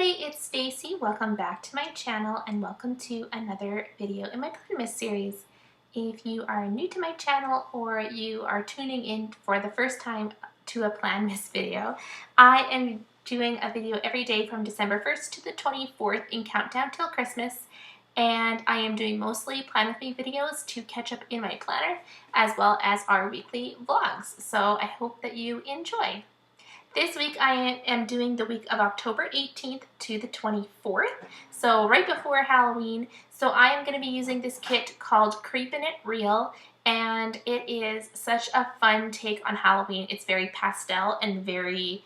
it's Stacy. Welcome back to my channel and welcome to another video in my Planmas series. If you are new to my channel or you are tuning in for the first time to a Planmas video, I am doing a video every day from December 1st to the 24th in countdown till Christmas, and I am doing mostly Plan With Me videos to catch up in my planner as well as our weekly vlogs. So I hope that you enjoy. This week I am doing the week of October 18th to the 24th, so right before Halloween. So I am going to be using this kit called Creepin Real, and it is such a fun take on Halloween. It's very pastel and very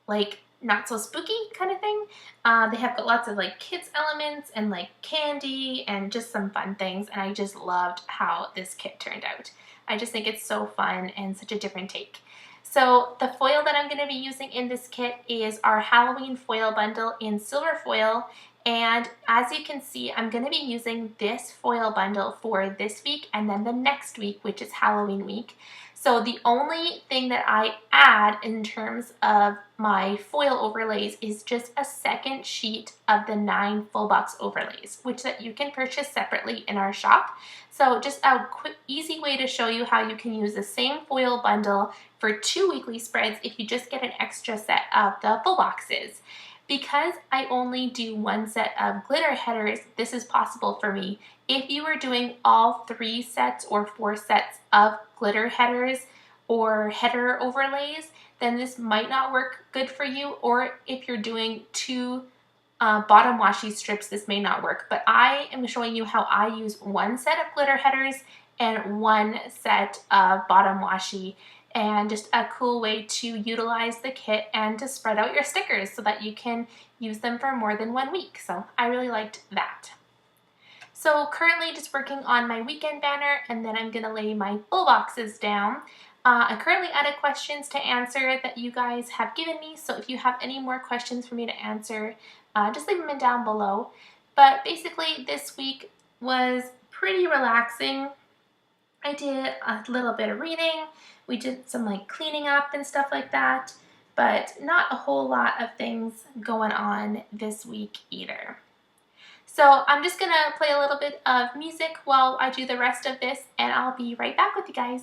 like not so spooky kind of thing. They have got lots of like kids elements and like candy and just some fun things, and I just loved how this kit turned out. I just think it's so fun and such a different take. So the foil that I'm going to be using in this kit is our Halloween foil bundle in silver foil, and as you can see, I'm going to be using this foil bundle for this week and then the next week, which is Halloween week. So the only thing that I add in terms of my foil overlays is just a second sheet of the 9 full box overlays, which that you can purchase separately in our shop. So just a quick, easy way to show you how you can use the same foil bundle for 2 weekly spreads if you just get an extra set of the full boxes. Because I only do 1 set of glitter headers, this is possible for me. If you are doing all 3 sets or 4 sets of glitter headers or header overlays, then this might not work good for you. Or if you're doing 2 bottom washi strips, this may not work. But I am showing you how I use 1 set of glitter headers and 1 set of bottom washi, and just a cool way to utilize the kit and to spread out your stickers so that you can use them for more than 1 week. So I really liked that. So currently just working on my weekend banner, and then I'm going to lay my full boxes down. I'm currently out of questions to answer that you guys have given me, so if you have any more questions for me to answer, just leave them down below. But basically this week was pretty relaxing. I did a little bit of reading. We did some like cleaning up and stuff like that, but not a whole lot of things going on this week either. So I'm just gonna play a little bit of music while I do the rest of this, and I'll be right back with you guys.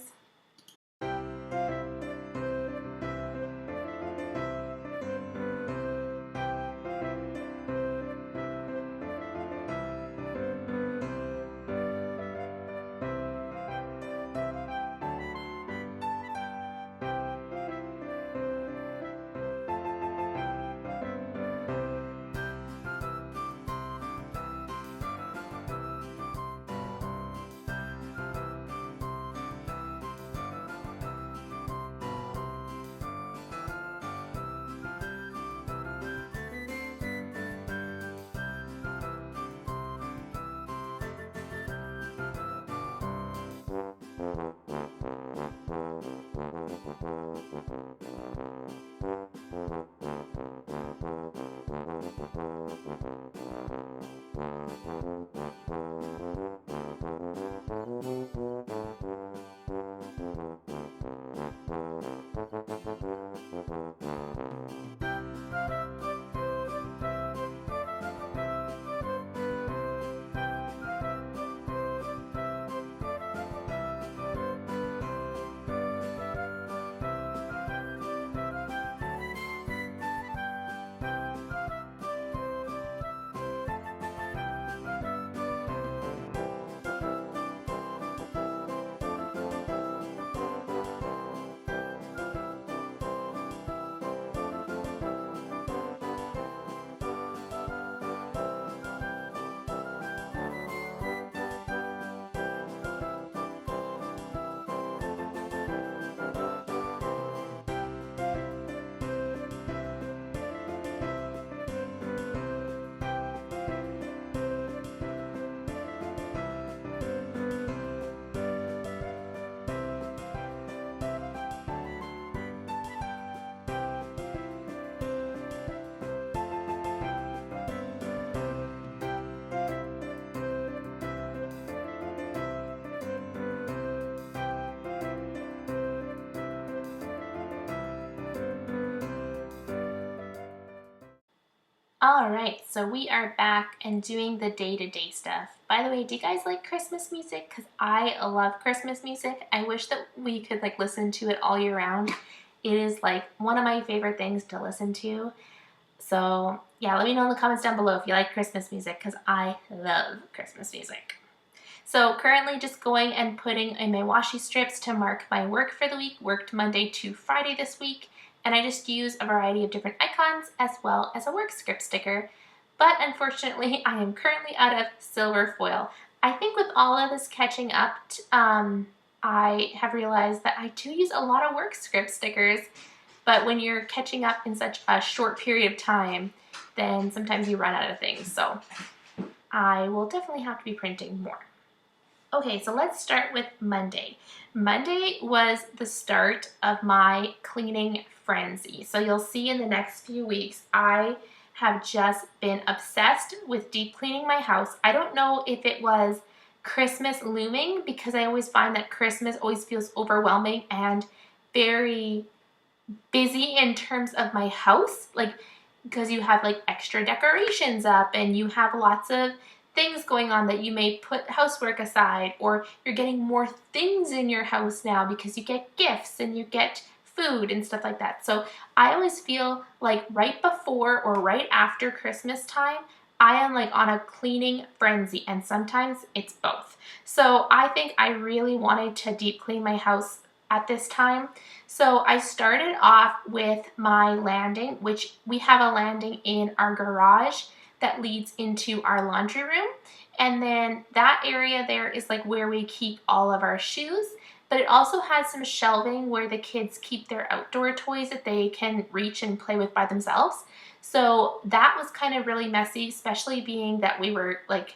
Alright, so we are back and doing the day-to-day stuff. By the way, do you guys like Christmas music? Because I love Christmas music. I wish that we could like listen to it all year round. It is like one of my favorite things to listen to. So yeah, let me know in the comments down below if you like Christmas music because I love Christmas music. So currently just going and putting in my washi strips to mark my work for the week. Worked Monday to Friday this week. And I just use a variety of different icons as well as a work script sticker. But unfortunately, I am currently out of silver foil. I think with all of this catching up, I have realized that I do use a lot of work script stickers, but when you're catching up in such a short period of time, then sometimes you run out of things. So I will definitely have to be printing more. Okay, so let's start with Monday. Monday was the start of my cleaning frenzy. So you'll see in the next few weeks, I have just been obsessed with deep cleaning my house. I don't know if it was Christmas looming because I always find that Christmas always feels overwhelming and very busy in terms of my house, like because you have like extra decorations up and you have lots of things going on that you may put housework aside, or you're getting more things in your house now because you get gifts and you get food and stuff like that. So I always feel like right before or right after Christmas time, I am like on a cleaning frenzy, and sometimes it's both. So I think I really wanted to deep clean my house at this time. So I started off with my landing, which we have a landing in our garage that leads into our laundry room. And then that area there is like where we keep all of our shoes, but it also has some shelving where the kids keep their outdoor toys that they can reach and play with by themselves. So that was kind of really messy, especially being that we were like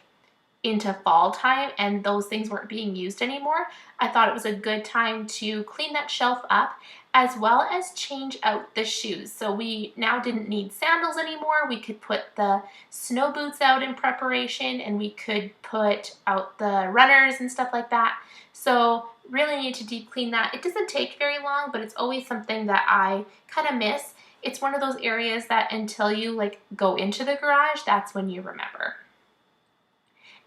into fall time and those things weren't being used anymore. I thought it was a good time to clean that shelf up as well as change out the shoes. So we now didn't need sandals anymore. We could put the snow boots out in preparation, and we could put out the runners and stuff like that. So really need to deep clean that. It doesn't take very long, but it's always something that I kind of miss. It's one of those areas that until you like go into the garage, that's when you remember.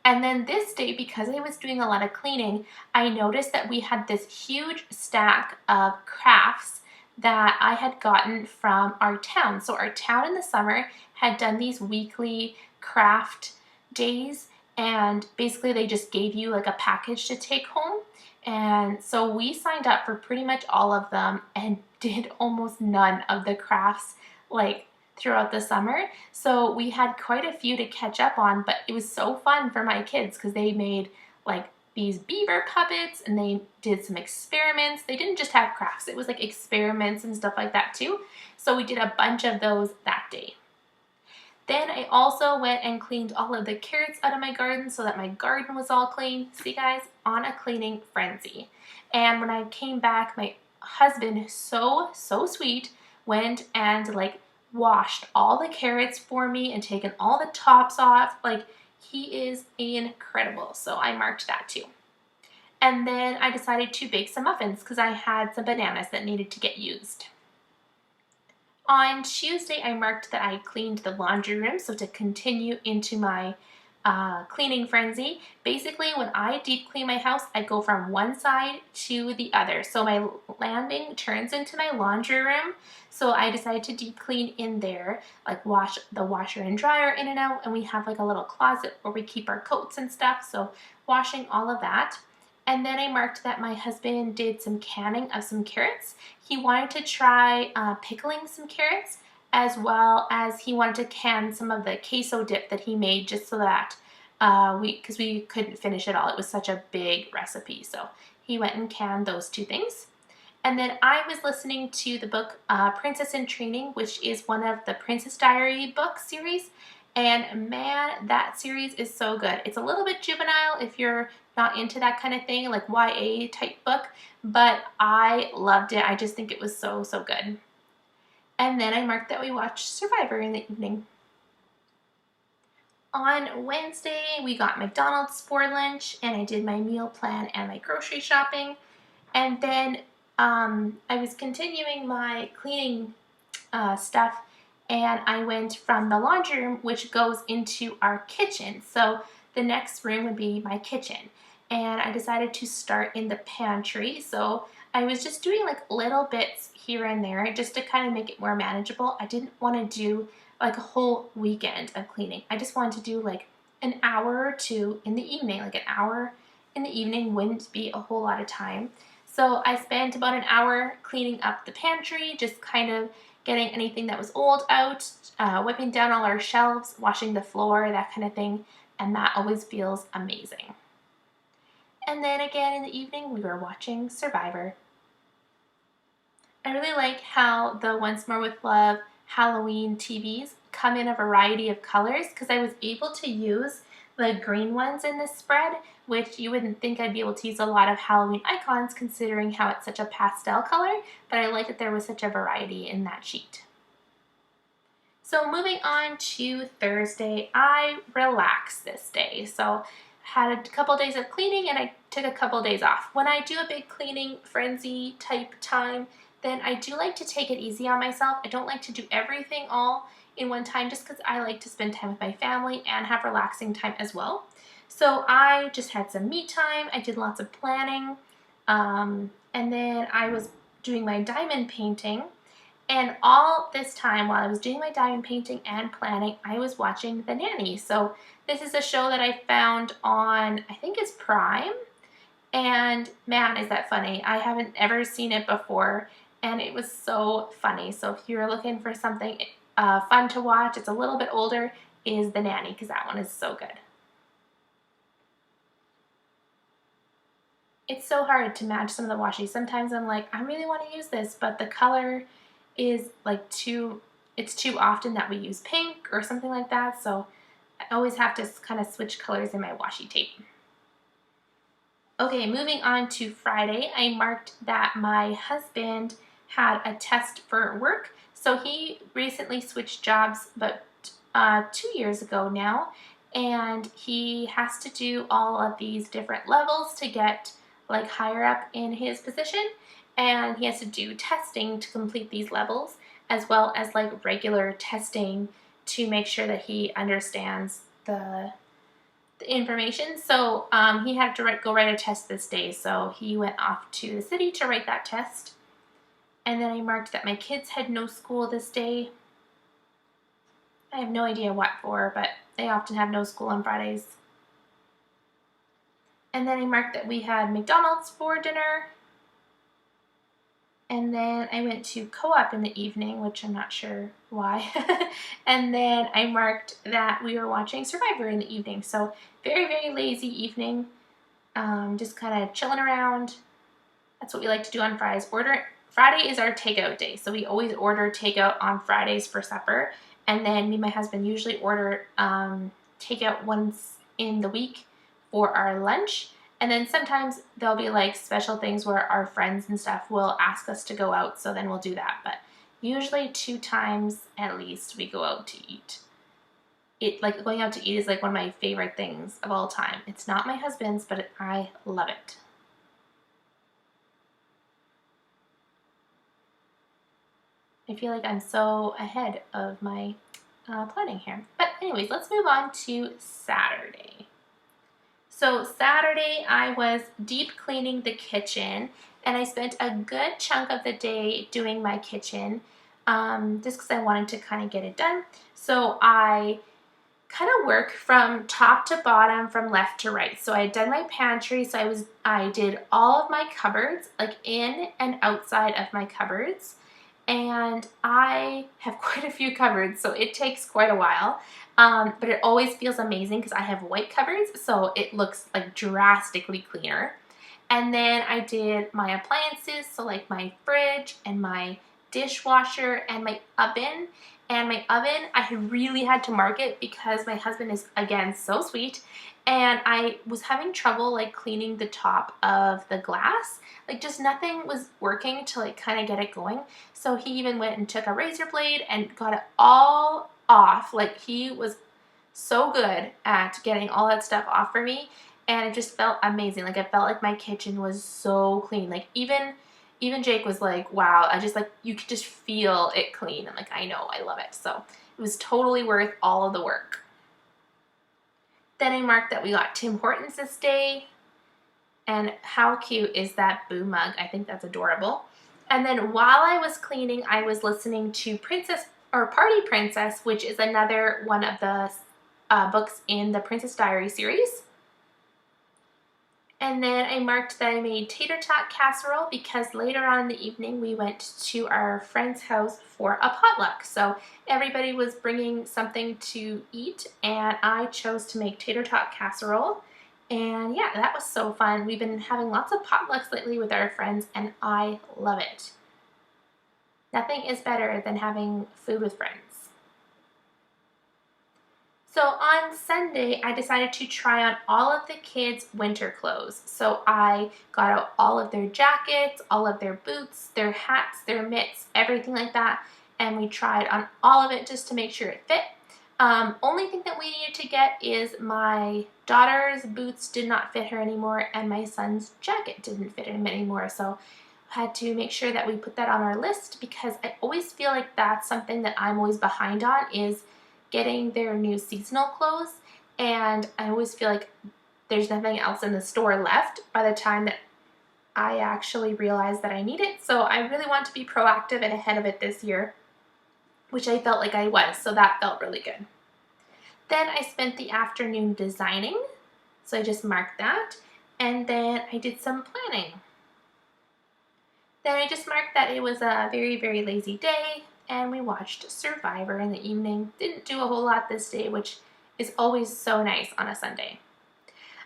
And then this day, because I was doing a lot of cleaning, I noticed that we had this huge stack of crafts that I had gotten from our town. So our town in the summer had done these weekly craft days, and basically they just gave you like a package to take home. And so we signed up for pretty much all of them and did almost none of the crafts like throughout the summer. So we had quite a few to catch up on, but it was so fun for my kids because they made like these beaver puppets and they did some experiments. They didn't just have crafts, it was like experiments and stuff like that too. So we did a bunch of those that day. Then I also went and cleaned all of the carrots out of my garden so that my garden was all clean. See guys, on a cleaning frenzy. And when I came back, my husband, so sweet, went and like washed all the carrots for me and taken all the tops off. Like, he is incredible. So I marked that too. And then I decided to bake some muffins because I had some bananas that needed to get used. On Tuesday, I marked that I cleaned the laundry room, so to continue into my cleaning frenzy. Basically, when I deep clean my house, I go from one side to the other. So my landing turns into my laundry room. So I decided to deep clean in there, like wash the washer and dryer in and out, and we have like a little closet where we keep our coats and stuff. So washing all of that. And then I marked that my husband did some canning of some carrots. He wanted to try pickling some carrots, as well as he wanted to can some of the queso dip that he made just so that because we couldn't finish it all. It was such a big recipe. So he went and canned those two things. And then I was listening to the book Princess in Training, which is one of the Princess Diary book series. And man, that series is so good. It's a little bit juvenile if you're not into that kind of thing, like YA type book, but I loved it. I just think it was so good. And then I marked that we watched Survivor in the evening. On Wednesday, we got McDonald's for lunch, and I did my meal plan and my grocery shopping. And then I was continuing my cleaning stuff, and I went from the laundry room, which goes into our kitchen. So the next room would be my kitchen. And I decided to start in the pantry. So I was just doing like little bits here and there just to kind of make it more manageable. I didn't want to do like a whole weekend of cleaning. I just wanted to do like an hour or two in the evening. Like an hour in the evening wouldn't be a whole lot of time. So I spent about an hour cleaning up the pantry, just kind of getting anything that was old out, wiping down all our shelves, washing the floor, that kind of thing, and that always feels amazing. And then again in the evening, we were watching Survivor. I really like how the Once More with Love Halloween TVs come in a variety of colors because I was able to use the green ones in this spread, which you wouldn't think I'd be able to use a lot of Halloween icons considering how it's such a pastel color, but I like that there was such a variety in that sheet. So moving on to Thursday, I relaxed this day. So had a couple days of cleaning and I took a couple days off. When I do a big cleaning frenzy type time, then I do like to take it easy on myself. I don't like to do everything all in one time just because I like to spend time with my family and have relaxing time as well. So I just had some me time. I did lots of planning. And then I was doing my diamond painting. And all this time while I was doing my diamond painting and planning, I was watching The Nanny. So this is a show that I found on, I think it's Prime. And man, is that funny. I haven't ever seen it before. And it was so funny. So if you're looking for something fun to watch, it's a little bit older, is The Nanny, because that one is so good. It's so hard to match some of the washi. Sometimes I'm like, I really want to use this, but the color is like it's too often that we use pink or something like that. So I always have to kind of switch colors in my washi tape. Okay, moving on to Friday, I marked that my husband had a test for work. So he recently switched jobs, but 2 years ago now, and he has to do all of these different levels to get like higher up in his position, and he has to do testing to complete these levels, as well as like regular testing to make sure that he understands the information. So he had to go write a test this day, so he went off to the city to write that test. And then I marked that my kids had no school this day. I have no idea what for, but they often have no school on Fridays. And then I marked that we had McDonald's for dinner. And then I went to Co-op in the evening, which I'm not sure why. And then I marked that we were watching Survivor in the evening. So very, very lazy evening. Just kind of chilling around. That's what we like to do on Fridays. Friday is our takeout day. So we always order takeout on Fridays for supper. And then me and my husband usually order takeout once in the week for our lunch. And then sometimes there'll be like special things where our friends and stuff will ask us to go out, so then we'll do that. But usually 2 times at least we go out to eat. Like going out to eat is like one of my favorite things of all time. It's not my husband's, but I love it. I feel like I'm so ahead of my planning here. But anyways, let's move on to Saturday. So Saturday I was deep cleaning the kitchen, and I spent a good chunk of the day doing my kitchen just because I wanted to kind of get it done. So I kind of work from top to bottom, from left to right. So I had done my pantry, so I did all of my cupboards, like in and outside of my cupboards. And I have quite a few cupboards, so it takes quite a while. But it always feels amazing because I have white cupboards, so it looks like drastically cleaner. And then I did my appliances, so like my fridge and my dishwasher and my oven. And my oven, I really had to mark it because my husband is, again, so sweet. And I was having trouble like cleaning the top of the glass. Like just nothing was working to like kind of get it going. So he even went and took a razor blade and got it all off. Like he was so good at getting all that stuff off for me. And it just felt amazing. Like I felt like my kitchen was so clean. Like even even Jake was like, wow, I just like, you could just feel it clean. I'm like, I know, I love it. So it was totally worth all of the work. Then I marked that we got Tim Hortons this day. And how cute is that Boo mug? I think that's adorable. And then while I was cleaning, I was listening to Party Princess, which is another one of the books in the Princess Diary series. And then I marked that I made tater tot casserole because later on in the evening we went to our friend's house for a potluck. So everybody was bringing something to eat and I chose to make tater tot casserole. And yeah, that was so fun. We've been having lots of potlucks lately with our friends and I love it. Nothing is better than having food with friends. So on Sunday, I decided to try on all of the kids' winter clothes. So I got out all of their jackets, all of their boots, their hats, their mitts, everything like that. And we tried on all of it just to make sure it fit. Only thing that we needed to get is my daughter's boots did not fit her anymore and my son's jacket didn't fit him anymore. So I had to make sure that we put that on our list because I always feel like that's something that I'm always behind on is getting their new seasonal clothes, and I always feel like there's nothing else in the store left by the time that I actually realize that I need it. So I really want to be proactive and ahead of it this year, which I felt like I was, so that felt really good. Then I spent the afternoon designing, so I just marked that, and then I did some planning. Then I just marked that it was a very, very lazy day, and we watched Survivor in the evening. Didn't do a whole lot this day, which is always so nice on a Sunday.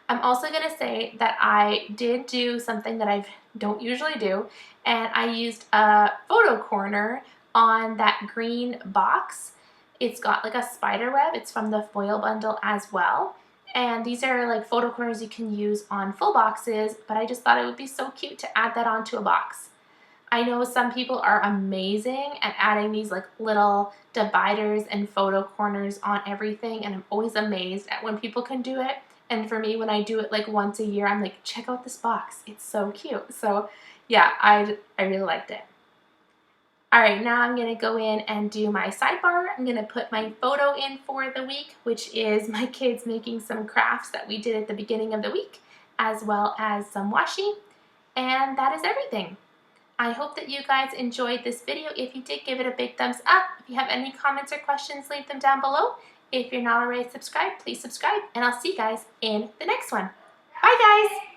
I'm also going to say that I did do something that I don't usually do, and I used a photo corner on that green box. It's got like a spider web. It's from the foil bundle as well. And these are like photo corners you can use on full boxes, but I just thought it would be so cute to add that onto a box. I know some people are amazing at adding these like little dividers and photo corners on everything, and I'm always amazed at when people can do it. And for me, when I do it like once a year, I'm like, check out this box. It's so cute. So yeah, I really liked it. All right, now I'm gonna go in and do my sidebar. I'm gonna put my photo in for the week, which is my kids making some crafts that we did at the beginning of the week, as well as some washi. And that is everything. I hope that you guys enjoyed this video. If you did, give it a big thumbs up. If you have any comments or questions, leave them down below. If you're not already subscribed, please subscribe, and I'll see you guys in the next one. Bye, guys!